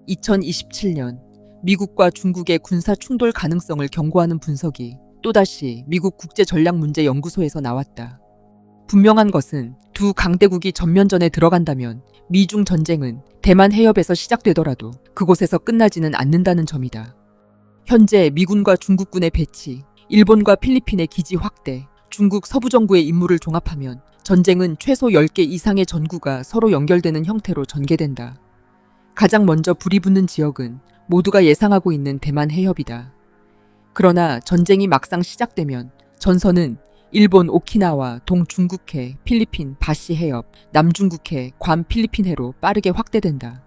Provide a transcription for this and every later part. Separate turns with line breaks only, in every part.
2027년 미국과 중국의 군사 충돌 가능성을 경고하는 분석이 또다시 미국 국제전략문제연구소에서 나왔다. 분명한 것은 두 강대국이 전면전에 들어간다면 미중 전쟁은 대만 해협에서 시작되더라도 그곳에서 끝나지는 않는다는 점이다. 현재 미군과 중국군의 배치, 일본과 필리핀의 기지 확대, 중국 서부 정부의 임무를 종합하면 전쟁은 최소 10개 이상의 전구가 서로 연결되는 형태로 전개된다. 가장 먼저 불이 붙는 지역은 모두가 예상하고 있는 대만 해협이다. 그러나 전쟁이 막상 시작되면 전선은 일본 오키나와 동중국해, 필리핀 바시 해협, 남중국해, 괌 필리핀해로 빠르게 확대된다.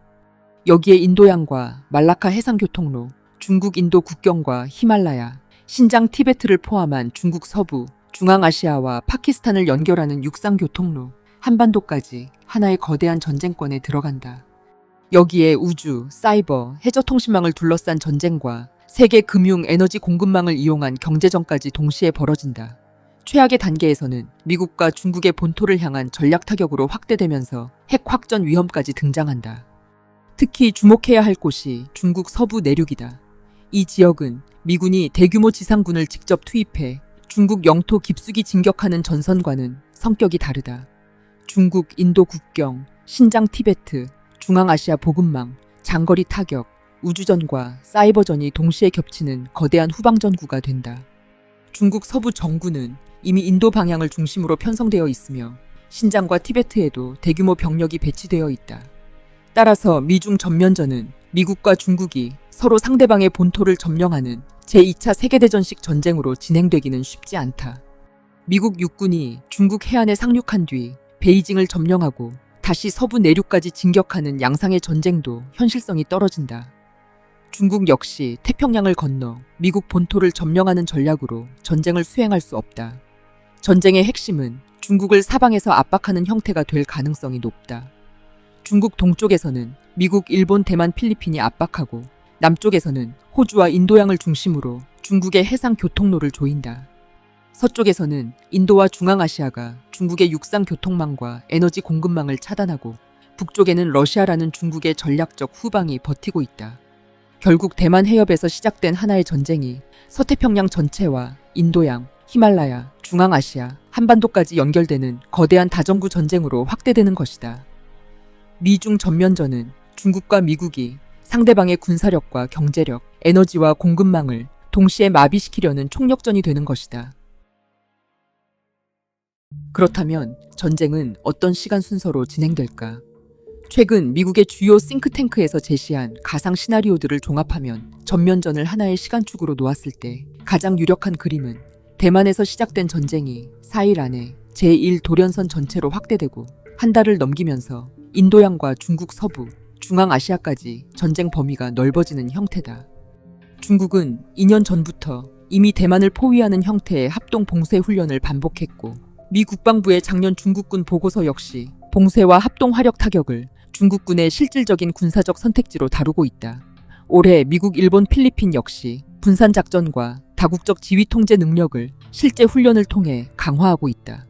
여기에 인도양과 말라카 해상교통로, 중국 인도 국경과 히말라야, 신장 티베트를 포함한 중국 서부, 중앙아시아와 파키스탄을 연결하는 육상교통로, 한반도까지 하나의 거대한 전쟁권에 들어간다. 여기에 우주, 사이버, 해저통신망을 둘러싼 전쟁과 세계 금융 에너지 공급망을 이용한 경제전까지 동시에 벌어진다. 최악의 단계에서는 미국과 중국의 본토를 향한 전략 타격으로 확대되면서 핵 확전 위험까지 등장한다. 특히 주목해야 할 곳이 중국 서부 내륙이다. 이 지역은 미군이 대규모 지상군을 직접 투입해 중국 영토 깊숙이 진격하는 전선과는 성격이 다르다. 중국 인도 국경, 신장 티베트, 중앙아시아 보급망, 장거리 타격, 우주전과 사이버전이 동시에 겹치는 거대한 후방전구가 된다. 중국 서부 정구는 이미 인도 방향을 중심으로 편성되어 있으며 신장과 티베트에도 대규모 병력이 배치되어 있다. 따라서 미중 전면전은 미국과 중국이 서로 상대방의 본토를 점령하는 제2차 세계대전식 전쟁으로 진행되기는 쉽지 않다. 미국 육군이 중국 해안에 상륙한 뒤 베이징을 점령하고 다시 서부 내륙까지 진격하는 양상의 전쟁도 현실성이 떨어진다. 중국 역시 태평양을 건너 미국 본토를 점령하는 전략으로 전쟁을 수행할 수 없다. 전쟁의 핵심은 중국을 사방에서 압박하는 형태가 될 가능성이 높다. 중국 동쪽에서는 미국, 일본, 대만, 필리핀이 압박하고 남쪽에서는 호주와 인도양을 중심으로 중국의 해상 교통로를 조인다. 서쪽에서는 인도와 중앙아시아가 중국의 육상 교통망과 에너지 공급망을 차단하고 북쪽에는 러시아라는 중국의 전략적 후방이 버티고 있다. 결국 대만 해협에서 시작된 하나의 전쟁이 서태평양 전체와 인도양, 히말라야, 중앙아시아, 한반도까지 연결되는 거대한 다전구 전쟁으로 확대되는 것이다. 미중 전면전은 중국과 미국이 상대방의 군사력과 경제력, 에너지와 공급망을 동시에 마비시키려는 총력전이 되는 것이다. 그렇다면 전쟁은 어떤 시간 순서로 진행될까? 최근 미국의 주요 싱크탱크에서 제시한 가상 시나리오들을 종합하면 전면전을 하나의 시간축으로 놓았을 때 가장 유력한 그림은 대만에서 시작된 전쟁이 4일 안에 제1도련선 전체로 확대되고 한 달을 넘기면서 인도양과 중국 서부, 중앙아시아까지 전쟁 범위가 넓어지는 형태다. 중국은 2년 전부터 이미 대만을 포위하는 형태의 합동 봉쇄 훈련을 반복했고 미 국방부의 작년 중국군 보고서 역시 봉쇄와 합동 화력 타격을 중국군의 실질적인 군사적 선택지로 다루고 있다. 올해 미국, 일본, 필리핀 역시 분산작전과 다국적 지휘 통제 능력을 실제 훈련을 통해 강화하고 있다.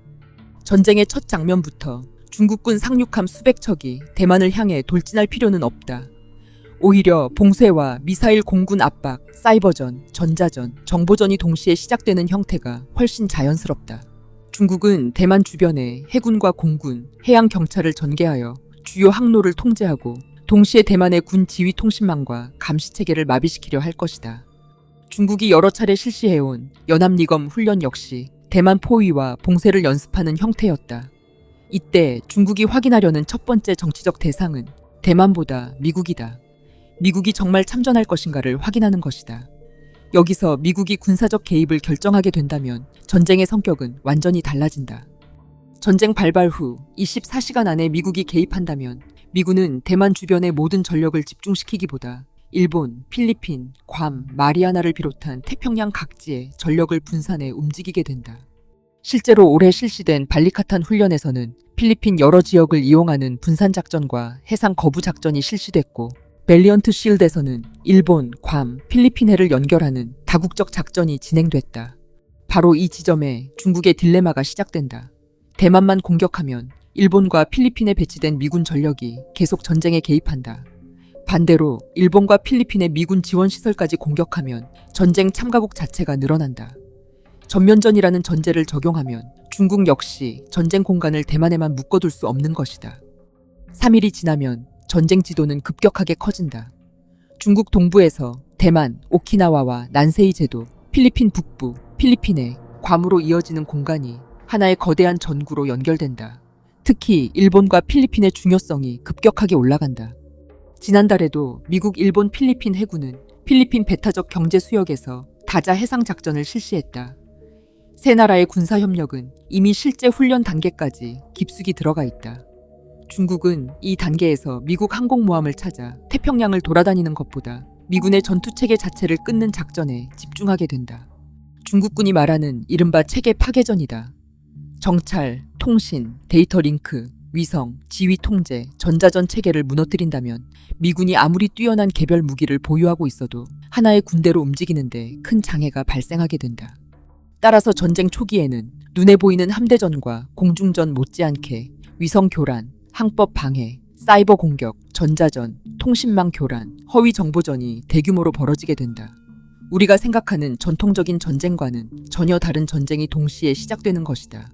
전쟁의 첫 장면부터 중국군 상륙함 수백 척이 대만을 향해 돌진할 필요는 없다. 오히려 봉쇄와 미사일 공군 압박, 사이버전, 전자전, 정보전이 동시에 시작되는 형태가 훨씬 자연스럽다. 중국은 대만 주변에 해군과 공군, 해양 경찰을 전개하여 주요 항로를 통제하고 동시에 대만의 군 지휘 통신망과 감시 체계를 마비시키려 할 것이다. 중국이 여러 차례 실시해온 연합리검 훈련 역시 대만 포위와 봉쇄를 연습하는 형태였다. 이때 중국이 확인하려는 첫 번째 정치적 대상은 대만보다 미국이다. 미국이 정말 참전할 것인가를 확인하는 것이다. 여기서 미국이 군사적 개입을 결정하게 된다면 전쟁의 성격은 완전히 달라진다. 전쟁 발발 후 24시간 안에 미국이 개입한다면 미군은 대만 주변의 모든 전력을 집중시키기보다 일본, 필리핀, 괌, 마리아나를 비롯한 태평양 각지에 전력을 분산해 움직이게 된다. 실제로 올해 실시된 발리카탄 훈련에서는 필리핀 여러 지역을 이용하는 분산작전과 해상 거부작전이 실시됐고 밸리언트 쉴드에서는 일본, 괌, 필리핀해를 연결하는 다국적 작전이 진행됐다. 바로 이 지점에 중국의 딜레마가 시작된다. 대만만 공격하면 일본과 필리핀에 배치된 미군 전력이 계속 전쟁에 개입한다. 반대로 일본과 필리핀의 미군 지원 시설까지 공격하면 전쟁 참가국 자체가 늘어난다. 전면전이라는 전제를 적용하면 중국 역시 전쟁 공간을 대만에만 묶어둘 수 없는 것이다. 3일이 지나면 전쟁 지도는 급격하게 커진다. 중국 동부에서 대만, 오키나와와 난세이 제도, 필리핀 북부, 필리핀의 괌으로 이어지는 공간이 하나의 거대한 전구로 연결된다. 특히 일본과 필리핀의 중요성이 급격하게 올라간다. 지난달에도 미국, 일본, 필리핀 해군은 필리핀 배타적 경제 수역에서 다자 해상 작전을 실시했다. 세 나라의 군사 협력은 이미 실제 훈련 단계까지 깊숙이 들어가 있다. 중국은 이 단계에서 미국 항공모함을 찾아 태평양을 돌아다니는 것보다 미군의 전투체계 자체를 끊는 작전에 집중하게 된다. 중국군이 말하는 이른바 체계 파괴전이다. 정찰, 통신, 데이터 링크, 위성, 지휘 통제, 전자전 체계를 무너뜨린다면 미군이 아무리 뛰어난 개별 무기를 보유하고 있어도 하나의 군대로 움직이는데 큰 장애가 발생하게 된다. 따라서 전쟁 초기에는 눈에 보이는 함대전과 공중전 못지않게 위성 교란, 항법 방해, 사이버 공격, 전자전, 통신망 교란, 허위 정보전이 대규모로 벌어지게 된다. 우리가 생각하는 전통적인 전쟁과는 전혀 다른 전쟁이 동시에 시작되는 것이다.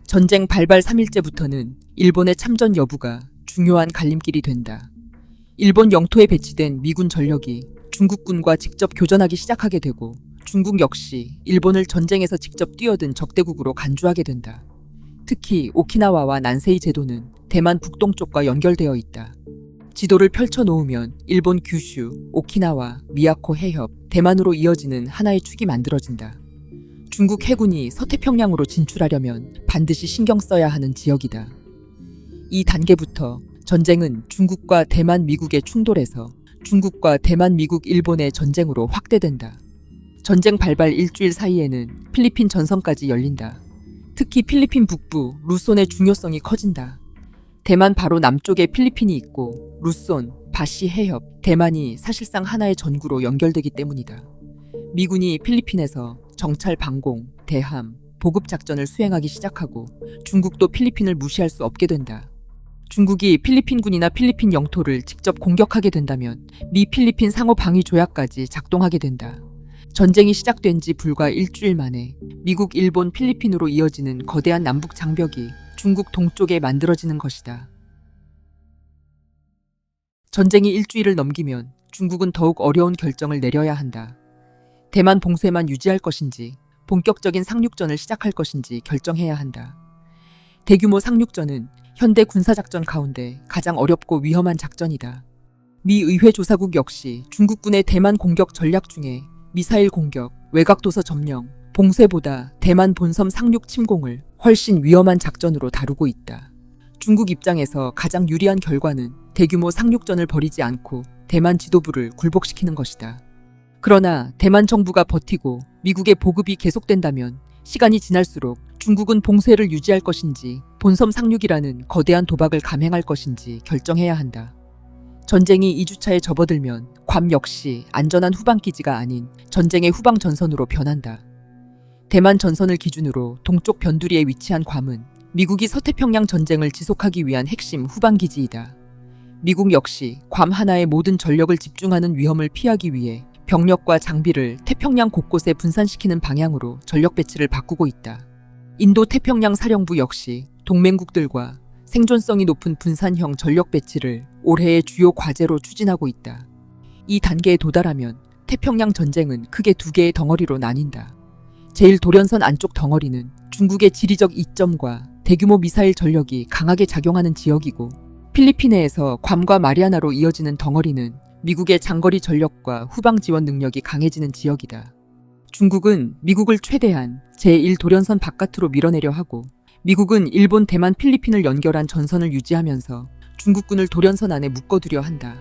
전쟁 발발 3일째부터는 일본의 참전 여부가 중요한 갈림길이 된다. 일본 영토에 배치된 미군 전력이 중국군과 직접 교전하기 시작하게 되고 중국 역시 일본을 전쟁에서 직접 뛰어든 적대국으로 간주하게 된다. 특히 오키나와와 난세이 제도는 대만 북동쪽과 연결되어 있다. 지도를 펼쳐놓으면 일본 규슈, 오키나와, 미야코 해협, 대만으로 이어지는 하나의 축이 만들어진다. 중국 해군이 서태평양으로 진출하려면 반드시 신경 써야 하는 지역이다. 이 단계부터 전쟁은 중국과 대만, 미국의 충돌에서 중국과 대만, 미국, 일본의 전쟁으로 확대된다. 전쟁 발발 일주일 사이에는 필리핀 전선까지 열린다. 특히 필리핀 북부, 루손의 중요성이 커진다. 대만 바로 남쪽에 필리핀이 있고 루손, 바시 해협, 대만이 사실상 하나의 전구로 연결되기 때문이다. 미군이 필리핀에서 정찰 방공, 대함, 보급 작전을 수행하기 시작하고 중국도 필리핀을 무시할 수 없게 된다. 중국이 필리핀군이나 필리핀 영토를 직접 공격하게 된다면 미 필리핀 상호 방위 조약까지 작동하게 된다. 전쟁이 시작된 지 불과 일주일 만에 미국, 일본, 필리핀으로 이어지는 거대한 남북 장벽이 중국 동쪽에 만들어지는 것이다. 전쟁이 일주일을 넘기면 중국은 더욱 어려운 결정을 내려야 한다. 대만 봉쇄만 유지할 것인지 본격적인 상륙전을 시작할 것인지 결정해야 한다. 대규모 상륙전은 현대 군사작전 가운데 가장 어렵고 위험한 작전이다. 미 의회조사국 역시 중국군의 대만 공격 전략 중에 미사일 공격, 외곽도서 점령, 봉쇄보다 대만 본섬 상륙 침공을 훨씬 위험한 작전으로 다루고 있다. 중국 입장에서 가장 유리한 결과는 대규모 상륙전을 벌이지 않고 대만 지도부를 굴복시키는 것이다. 그러나 대만 정부가 버티고 미국의 보급이 계속된다면 시간이 지날수록 중국은 봉쇄를 유지할 것인지 본섬 상륙이라는 거대한 도박을 감행할 것인지 결정해야 한다. 전쟁이 2주차에 접어들면 괌 역시 안전한 후방기지가 아닌 전쟁의 후방 전선으로 변한다. 대만 전선을 기준으로 동쪽 변두리에 위치한 괌은 미국이 서태평양 전쟁을 지속하기 위한 핵심 후방기지이다. 미국 역시 괌 하나에 모든 전력을 집중하는 위험을 피하기 위해 병력과 장비를 태평양 곳곳에 분산시키는 방향으로 전력 배치를 바꾸고 있다. 인도 태평양 사령부 역시 동맹국들과 생존성이 높은 분산형 전력 배치를 올해의 주요 과제로 추진하고 있다. 이 단계에 도달하면 태평양 전쟁은 크게 두 개의 덩어리로 나뉜다. 제일 돌연선 안쪽 덩어리는 중국의 지리적 이점과 대규모 미사일 전력이 강하게 작용하는 지역이고, 필리핀해에서 괌과 마리아나로 이어지는 덩어리는 미국의 장거리 전력과 후방 지원 능력이 강해지는 지역이다. 중국은 미국을 최대한 제1도련선 바깥으로 밀어내려 하고, 미국은 일본, 대만, 필리핀을 연결한 전선을 유지하면서 중국군을 도련선 안에 묶어두려 한다.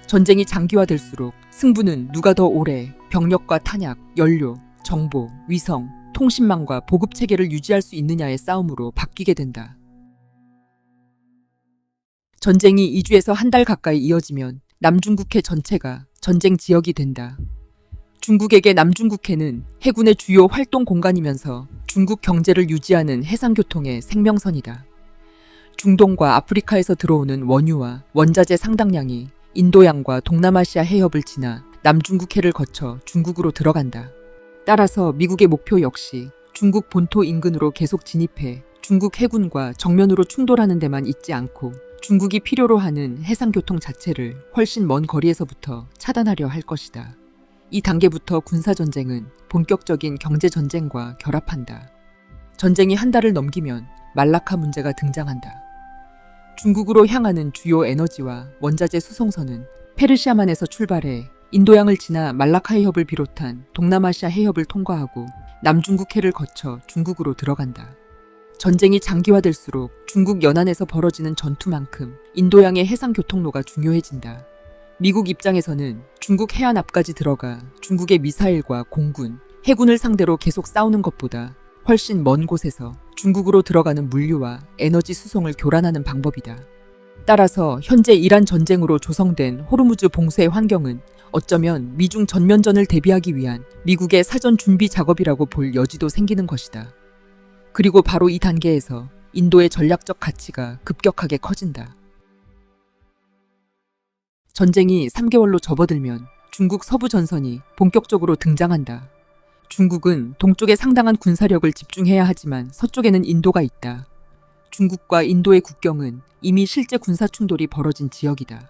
전쟁이 장기화될수록 승부는 누가 더 오래 병력과 탄약, 연료, 정보, 위성, 통신망과 보급 체계를 유지할 수 있느냐의 싸움으로 바뀌게 된다. 전쟁이 2주에서 한 달 가까이 이어지면 남중국해 전체가 전쟁 지역이 된다. 중국에게 남중국해는 해군의 주요 활동 공간이면서 중국 경제를 유지하는 해상교통의 생명선이다. 중동과 아프리카에서 들어오는 원유와 원자재 상당량이 인도양과 동남아시아 해협을 지나 남중국해를 거쳐 중국으로 들어간다. 따라서 미국의 목표 역시 중국 본토 인근으로 계속 진입해 중국 해군과 정면으로 충돌하는 데만 있지 않고 중국이 필요로 하는 해상교통 자체를 훨씬 먼 거리에서부터 차단하려 할 것이다. 이 단계부터 군사전쟁은 본격적인 경제전쟁과 결합한다. 전쟁이 한 달을 넘기면 말라카 문제가 등장한다. 중국으로 향하는 주요 에너지와 원자재 수송선은 페르시아만에서 출발해 인도양을 지나 말라카 해협을 비롯한 동남아시아 해협을 통과하고 남중국해를 거쳐 중국으로 들어간다. 전쟁이 장기화될수록 중국 연안에서 벌어지는 전투만큼 인도양의 해상교통로가 중요해진다. 미국 입장에서는 중국 해안 앞까지 들어가 중국의 미사일과 공군, 해군을 상대로 계속 싸우는 것보다 훨씬 먼 곳에서 중국으로 들어가는 물류와 에너지 수송을 교란하는 방법이다. 따라서 현재 이란 전쟁으로 조성된 호르무즈 봉쇄의 환경은 어쩌면 미중 전면전을 대비하기 위한 미국의 사전 준비 작업이라고 볼 여지도 생기는 것이다. 그리고 바로 이 단계에서 인도의 전략적 가치가 급격하게 커진다. 전쟁이 3개월로 접어들면 중국 서부 전선이 본격적으로 등장한다. 중국은 동쪽에 상당한 군사력을 집중해야 하지만 서쪽에는 인도가 있다. 중국과 인도의 국경은 이미 실제 군사 충돌이 벌어진 지역이다.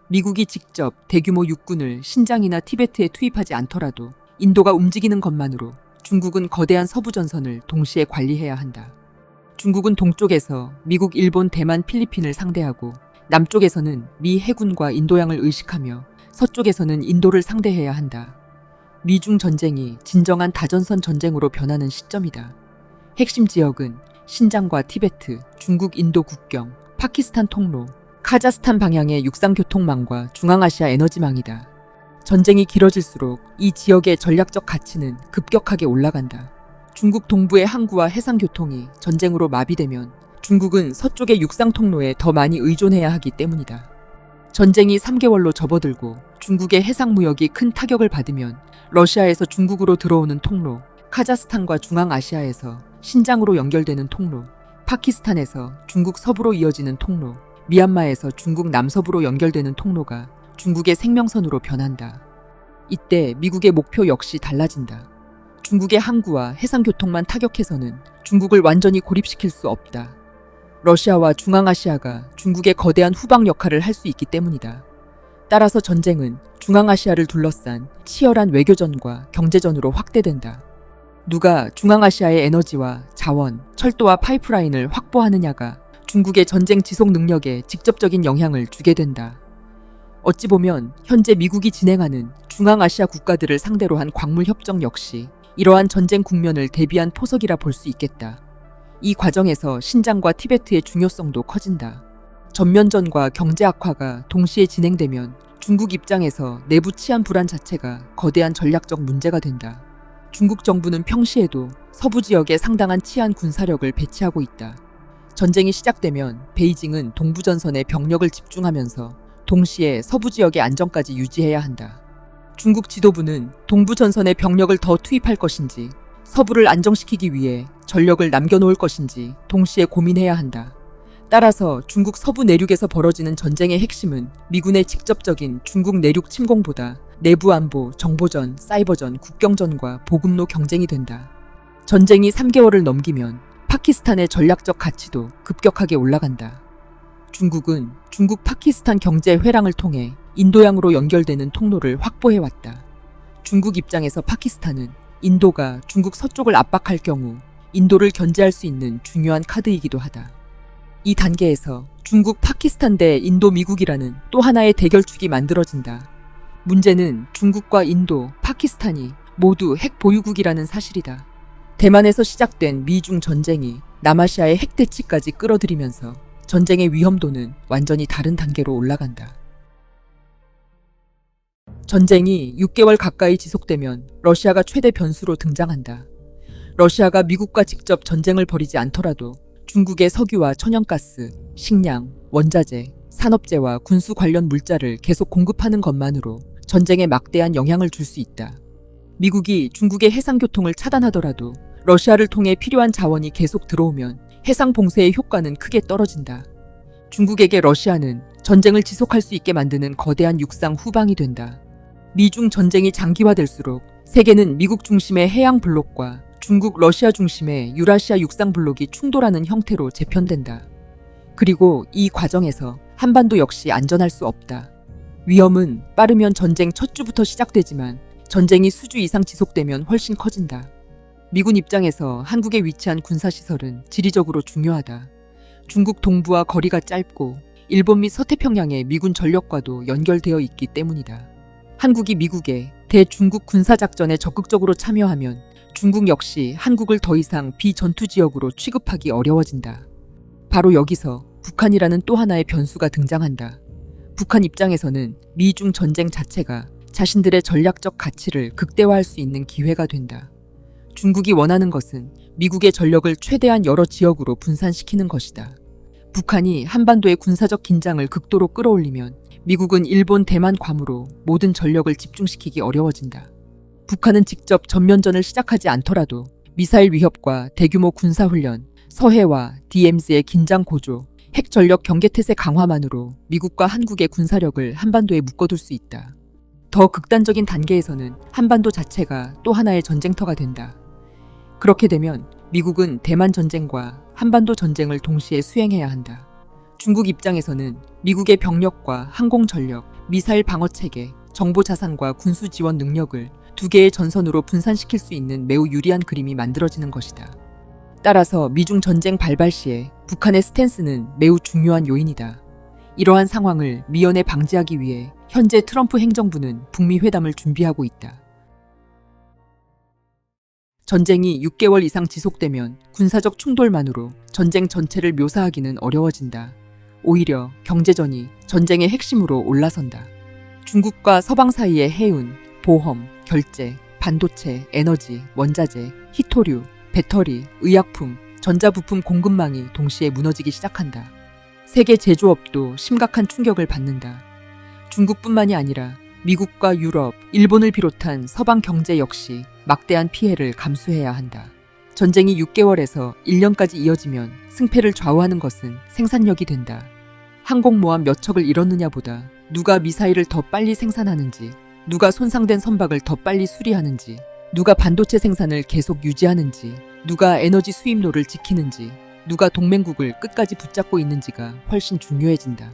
미국이 직접 대규모 육군을 신장이나 티베트에 투입하지 않더라도 인도가 움직이는 것만으로 중국은 거대한 서부 전선을 동시에 관리해야 한다. 중국은 동쪽에서 미국, 일본, 대만, 필리핀을 상대하고 남쪽에서는 미 해군과 인도양을 의식하며 서쪽에서는 인도를 상대해야 한다. 미중 전쟁이 진정한 다전선 전쟁으로 변하는 시점이다. 핵심 지역은 신장과 티베트, 중국 인도 국경, 파키스탄 통로, 카자흐스탄 방향의 육상교통망과 중앙아시아 에너지망이다. 전쟁이 길어질수록 이 지역의 전략적 가치는 급격하게 올라간다. 중국 동부의 항구와 해상교통이 전쟁으로 마비되면 중국은 서쪽의 육상통로에 더 많이 의존해야 하기 때문이다. 전쟁이 3개월로 접어들고 중국의 해상무역이 큰 타격을 받으면 러시아에서 중국으로 들어오는 통로, 카자흐스탄과 중앙아시아에서 신장으로 연결되는 통로, 파키스탄에서 중국 서부로 이어지는 통로, 미얀마에서 중국 남서부로 연결되는 통로가 중국의 생명선으로 변한다. 이때 미국의 목표 역시 달라진다. 중국의 항구와 해상교통만 타격해서는 중국을 완전히 고립시킬 수 없다. 러시아와 중앙아시아가 중국의 거대한 후방 역할을 할 수 있기 때문이다. 따라서 전쟁은 중앙아시아를 둘러싼 치열한 외교전과 경제전으로 확대된다. 누가 중앙아시아의 에너지와 자원, 철도와 파이프라인을 확보하느냐가 중국의 전쟁 지속 능력에 직접적인 영향을 주게 된다. 어찌 보면 현재 미국이 진행하는 중앙아시아 국가들을 상대로 한 광물협정 역시 이러한 전쟁 국면을 대비한 포석이라 볼 수 있겠다. 이 과정에서 신장과 티베트의 중요성도 커진다. 전면전과 경제 악화가 동시에 진행되면 중국 입장에서 내부 치안 불안 자체가 거대한 전략적 문제가 된다. 중국 정부는 평시에도 서부 지역에 상당한 치안 군사력을 배치하고 있다. 전쟁이 시작되면 베이징은 동부전선에 병력을 집중하면서 동시에 서부 지역의 안정까지 유지해야 한다. 중국 지도부는 동부전선에 병력을 더 투입할 것인지 서부를 안정시키기 위해 전력을 남겨놓을 것인지 동시에 고민해야 한다. 따라서 중국 서부 내륙에서 벌어지는 전쟁의 핵심은 미군의 직접적인 중국 내륙 침공보다 내부 안보, 정보전, 사이버전, 국경전과 보급로 경쟁이 된다. 전쟁이 3개월을 넘기면 파키스탄의 전략적 가치도 급격하게 올라간다. 중국은 중국 파키스탄 경제 회랑을 통해 인도양으로 연결되는 통로를 확보해왔다. 중국 입장에서 파키스탄은 인도가 중국 서쪽을 압박할 경우 인도를 견제할 수 있는 중요한 카드이기도 하다. 이 단계에서 중국 파키스탄 대 인도 미국이라는 또 하나의 대결축이 만들어진다. 문제는 중국과 인도, 파키스탄이 모두 핵 보유국이라는 사실이다. 대만에서 시작된 미중 전쟁이 남아시아의 핵 대치까지 끌어들이면서 전쟁의 위험도는 완전히 다른 단계로 올라간다. 전쟁이 6개월 가까이 지속되면 러시아가 최대 변수로 등장한다. 러시아가 미국과 직접 전쟁을 벌이지 않더라도 중국의 석유와 천연가스, 식량, 원자재, 산업재와 군수 관련 물자를 계속 공급하는 것만으로 전쟁에 막대한 영향을 줄 수 있다. 미국이 중국의 해상교통을 차단하더라도 러시아를 통해 필요한 자원이 계속 들어오면 해상 봉쇄의 효과는 크게 떨어진다. 중국에게 러시아는 전쟁을 지속할 수 있게 만드는 거대한 육상 후방이 된다. 미중 전쟁이 장기화될수록 세계는 미국 중심의 해양 블록과 중국, 러시아 중심의 유라시아 육상 블록이 충돌하는 형태로 재편된다. 그리고 이 과정에서 한반도 역시 안전할 수 없다. 위험은 빠르면 전쟁 첫 주부터 시작되지만 전쟁이 수주 이상 지속되면 훨씬 커진다. 미군 입장에서 한국에 위치한 군사시설은 지리적으로 중요하다. 중국 동부와 거리가 짧고 일본 및 서태평양의 미군 전력과도 연결되어 있기 때문이다. 한국이 미국의 대중국 군사작전에 적극적으로 참여하면 중국 역시 한국을 더 이상 비전투 지역으로 취급하기 어려워진다. 바로 여기서 북한이라는 또 하나의 변수가 등장한다. 북한 입장에서는 미중 전쟁 자체가 자신들의 전략적 가치를 극대화할 수 있는 기회가 된다. 중국이 원하는 것은 미국의 전력을 최대한 여러 지역으로 분산시키는 것이다. 북한이 한반도의 군사적 긴장을 극도로 끌어올리면 미국은 일본, 대만, 괌으로 모든 전력을 집중시키기 어려워진다. 북한은 직접 전면전을 시작하지 않더라도 미사일 위협과 대규모 군사훈련, 서해와 DMZ의 긴장 고조, 핵전력 경계태세 강화만으로 미국과 한국의 군사력을 한반도에 묶어둘 수 있다. 더 극단적인 단계에서는 한반도 자체가 또 하나의 전쟁터가 된다. 그렇게 되면 미국은 대만 전쟁과 한반도 전쟁을 동시에 수행해야 한다. 중국 입장에서는 미국의 병력과 항공 전력, 미사일 방어 체계, 정보 자산과 군수 지원 능력을 두 개의 전선으로 분산시킬 수 있는 매우 유리한 그림이 만들어지는 것이다. 따라서 미중 전쟁 발발 시에 북한의 스탠스는 매우 중요한 요인이다. 이러한 상황을 미연에 방지하기 위해 현재 트럼프 행정부는 북미 회담을 준비하고 있다. 전쟁이 6개월 이상 지속되면 군사적 충돌만으로 전쟁 전체를 묘사하기는 어려워진다. 오히려 경제전이 전쟁의 핵심으로 올라선다. 중국과 서방 사이의 해운, 보험, 결제, 반도체, 에너지, 원자재, 희토류, 배터리, 의약품, 전자부품 공급망이 동시에 무너지기 시작한다. 세계 제조업도 심각한 충격을 받는다. 중국뿐만이 아니라 미국과 유럽, 일본을 비롯한 서방 경제 역시 막대한 피해를 감수해야 한다. 전쟁이 6개월에서 1년까지 이어지면 승패를 좌우하는 것은 생산력이 된다. 항공모함 몇 척을 잃었느냐보다 누가 미사일을 더 빨리 생산하는지, 누가 손상된 선박을 더 빨리 수리하는지, 누가 반도체 생산을 계속 유지하는지, 누가 에너지 수입로를 지키는지, 누가 동맹국을 끝까지 붙잡고 있는지가 훨씬 중요해진다.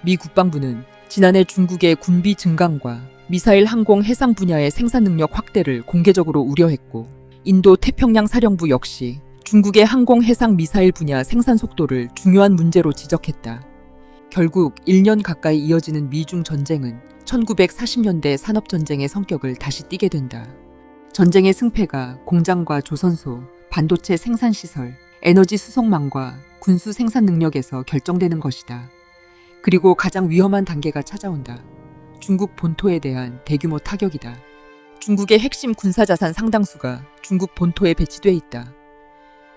미 국방부는 지난해 중국의 군비 증강과 미사일 항공 해상 분야의 생산 능력 확대를 공개적으로 우려했고, 인도 태평양 사령부 역시 중국의 항공 해상 미사일 분야 생산 속도를 중요한 문제로 지적했다. 결국 1년 가까이 이어지는 미중 전쟁은 1940년대 산업전쟁의 성격을 다시 띠게 된다. 전쟁의 승패가 공장과 조선소, 반도체 생산시설, 에너지 수송망과 군수 생산 능력에서 결정되는 것이다. 그리고 가장 위험한 단계가 찾아온다. 중국 본토에 대한 대규모 타격이다. 중국의 핵심 군사자산 상당수가 중국 본토에 배치돼 있다.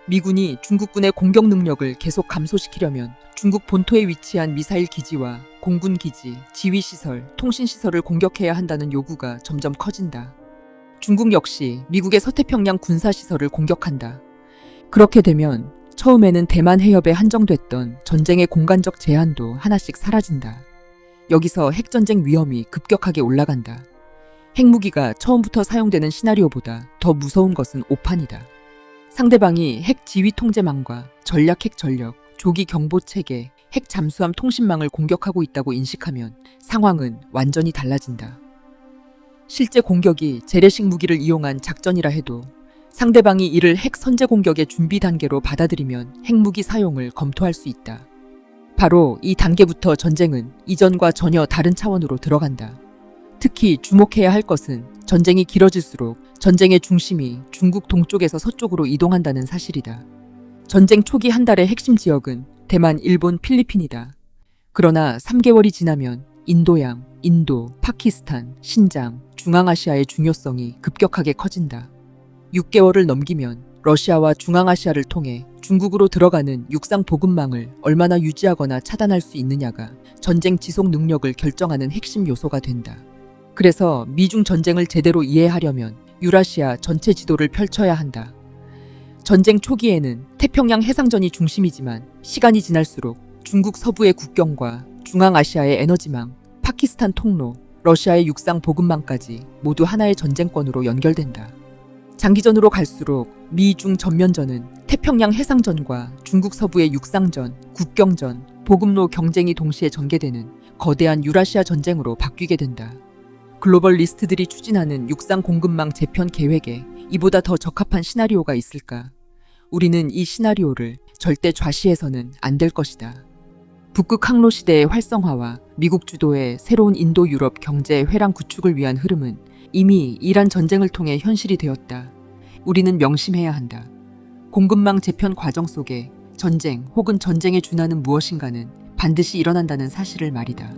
미군이 중국군의 공격 능력을 계속 감소시키려면 중국 본토에 위치한 미사일 기지와 공군 기지, 지휘시설, 통신시설을 공격해야 한다는 요구가 점점 커진다. 중국 역시 미국의 서태평양 군사시설을 공격한다. 그렇게 되면 처음에는 대만 해협에 한정됐던 전쟁의 공간적 제한도 하나씩 사라진다. 여기서 핵전쟁 위험이 급격하게 올라간다. 핵무기가 처음부터 사용되는 시나리오보다 더 무서운 것은 오판이다. 상대방이 핵 지휘 통제망과 전략 핵 전력, 조기 경보 체계, 핵 잠수함 통신망을 공격하고 있다고 인식하면 상황은 완전히 달라진다. 실제 공격이 재래식 무기를 이용한 작전이라 해도 상대방이 이를 핵 선제 공격의 준비 단계로 받아들이면 핵무기 사용을 검토할 수 있다. 바로 이 단계부터 전쟁은 이전과 전혀 다른 차원으로 들어간다. 특히 주목해야 할 것은 전쟁이 길어질수록 전쟁의 중심이 중국 동쪽에서 서쪽으로 이동한다는 사실이다. 전쟁 초기 한 달의 핵심 지역은 대만, 일본, 필리핀이다. 그러나 3개월이 지나면 인도양, 인도, 파키스탄, 신장, 중앙아시아의 중요성이 급격하게 커진다. 6개월을 넘기면 러시아와 중앙아시아를 통해 중국으로 들어가는 육상 보급망을 얼마나 유지하거나 차단할 수 있느냐가 전쟁 지속 능력을 결정하는 핵심 요소가 된다. 그래서 미중 전쟁을 제대로 이해하려면 유라시아 전체 지도를 펼쳐야 한다. 전쟁 초기에는 태평양 해상전이 중심이지만 시간이 지날수록 중국 서부의 국경과 중앙아시아의 에너지망, 파키스탄 통로, 러시아의 육상 보급망까지 모두 하나의 전쟁권으로 연결된다. 장기전으로 갈수록 미중 전면전은 태평양 해상전과 중국 서부의 육상전, 국경전, 보급로 경쟁이 동시에 전개되는 거대한 유라시아 전쟁으로 바뀌게 된다. 글로벌 리스트들이 추진하는 육상 공급망 재편 계획에 이보다 더 적합한 시나리오가 있을까? 우리는 이 시나리오를 절대 좌시해서는 안 될 것이다. 북극 항로 시대의 활성화와 미국 주도의 새로운 인도 유럽 경제 회랑 구축을 위한 흐름은 이미 이란 전쟁을 통해 현실이 되었다. 우리는 명심해야 한다. 공급망 재편 과정 속에 전쟁 혹은 전쟁에 준하는 무엇인가는 반드시 일어난다는 사실을 말이다.